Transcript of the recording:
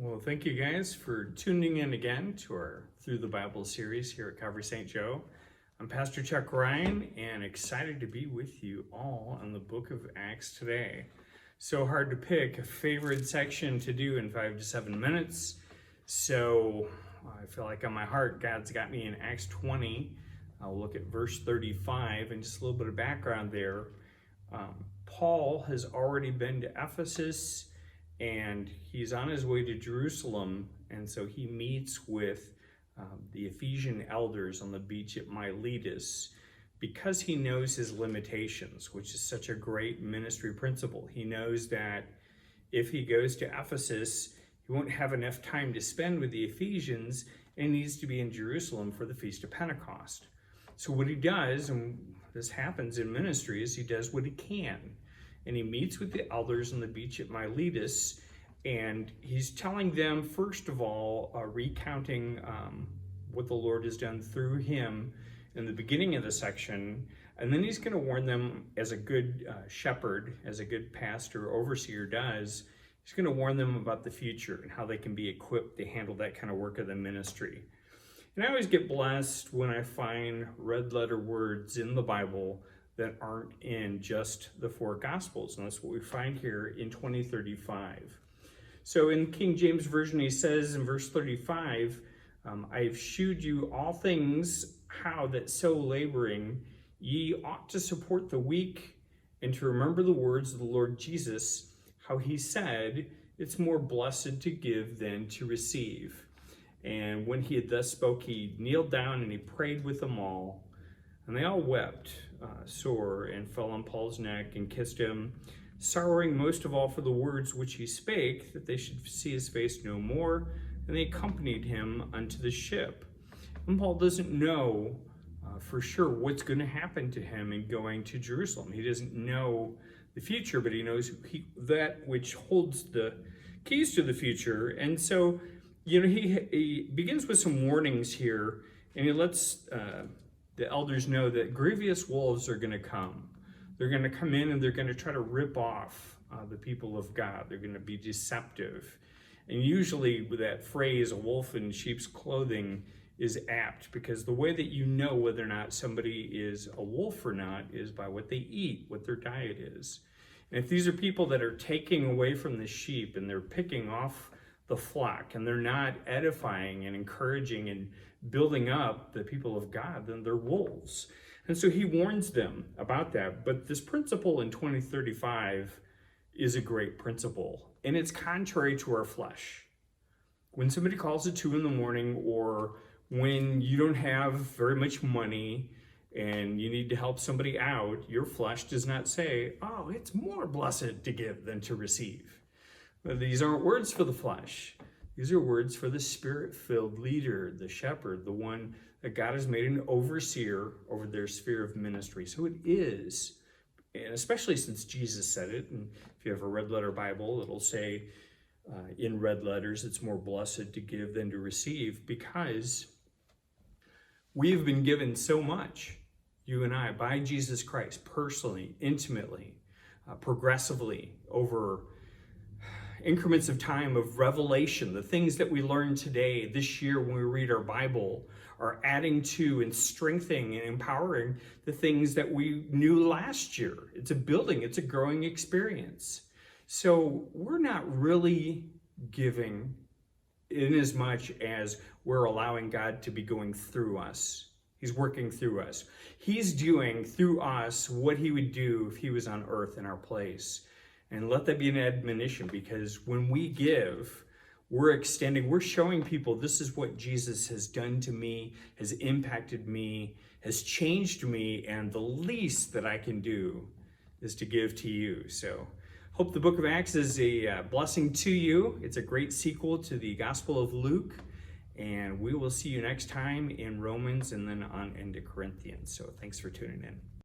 Well, thank you guys for tuning in again to our Through the Bible series here at Calvary St. Joe. I'm Pastor Chuck Rhein and excited to be with you all on the book of Acts today. So hard to pick a favorite section to do in 5 to 7 minutes. So I feel like on my heart, God's got me in Acts 20. I'll look at verse 35 and just a little bit of background there. Paul has already been to Ephesus and he's on his way to Jerusalem, and so he meets with the Ephesian elders on the beach at Miletus because he knows his limitations, which is such a great ministry principle. He knows that if he goes to Ephesus, he won't have enough time to spend with the Ephesians and needs to be in Jerusalem for the Feast of Pentecost. So what he does, and this happens in ministry, is he does what he can. And he meets with the elders on the beach at Miletus, and he's telling them, first of all, recounting what the Lord has done through him in the beginning of the section, and then he's going to warn them as a good shepherd, as a good pastor, overseer does. He's going to warn them about the future and how they can be equipped to handle that kind of work of the ministry. And I always get blessed when I find red letter words in the Bible that aren't in just the four Gospels. And that's what we find here in 2035. So in King James Version, he says in verse 35, I have shewed you all things, how that so laboring ye ought to support the weak, and to remember the words of the Lord Jesus, how he said, it's more blessed to give than to receive. And when he had thus spoke, he kneeled down and he prayed with them all. And they all wept sore and fell on Paul's neck and kissed him, sorrowing most of all for the words which he spake, that they should see his face no more. And they accompanied him unto the ship. And Paul doesn't know for sure what's going to happen to him in going to Jerusalem. He doesn't know the future, but he knows that which holds the keys to the future. And so, he begins with some warnings here, and he lets the elders know that grievous wolves are going to come. They're going to come in and they're going to try to rip off the people of God. They're going to be deceptive. And usually with that phrase, a wolf in sheep's clothing, is apt, because the way that you know whether or not somebody is a wolf or not is by what they eat, what their diet is. And if these are people that are taking away from the sheep and they're picking off the flock and they're not edifying and encouraging and building up the people of God, then they're wolves. And so he warns them about that. But this principle in 2035 is a great principle, and it's contrary to our flesh. When somebody calls at 2 a.m, or when you don't have very much money and you need to help somebody out, your flesh does not say, oh, it's more blessed to give than to receive. But these aren't words for the flesh. These are words for the spirit-filled leader, the shepherd, the one that God has made an overseer over their sphere of ministry. So it is, and especially since Jesus said it, and if you have a red letter Bible, it'll say in red letters, it's more blessed to give than to receive, because we've been given so much, you and I, by Jesus Christ, personally, intimately, progressively, over increments of time of revelation. The things that we learn today, this year, when we read our Bible, are adding to and strengthening and empowering the things that we knew last year. It's a building, it's a growing experience. So we're not really giving in as much as we're allowing God to be going through us. He's working through us. He's doing through us what he would do if he was on earth in our place. And let that be an admonition, because when we give, we're showing people this is what Jesus has done to me, has impacted me, has changed me, and the least that I can do is to give to you. So hope the book of Acts is a blessing to you. It's a great sequel to the Gospel of Luke, and we will see you next time in Romans and then on into Corinthians. So thanks for tuning in.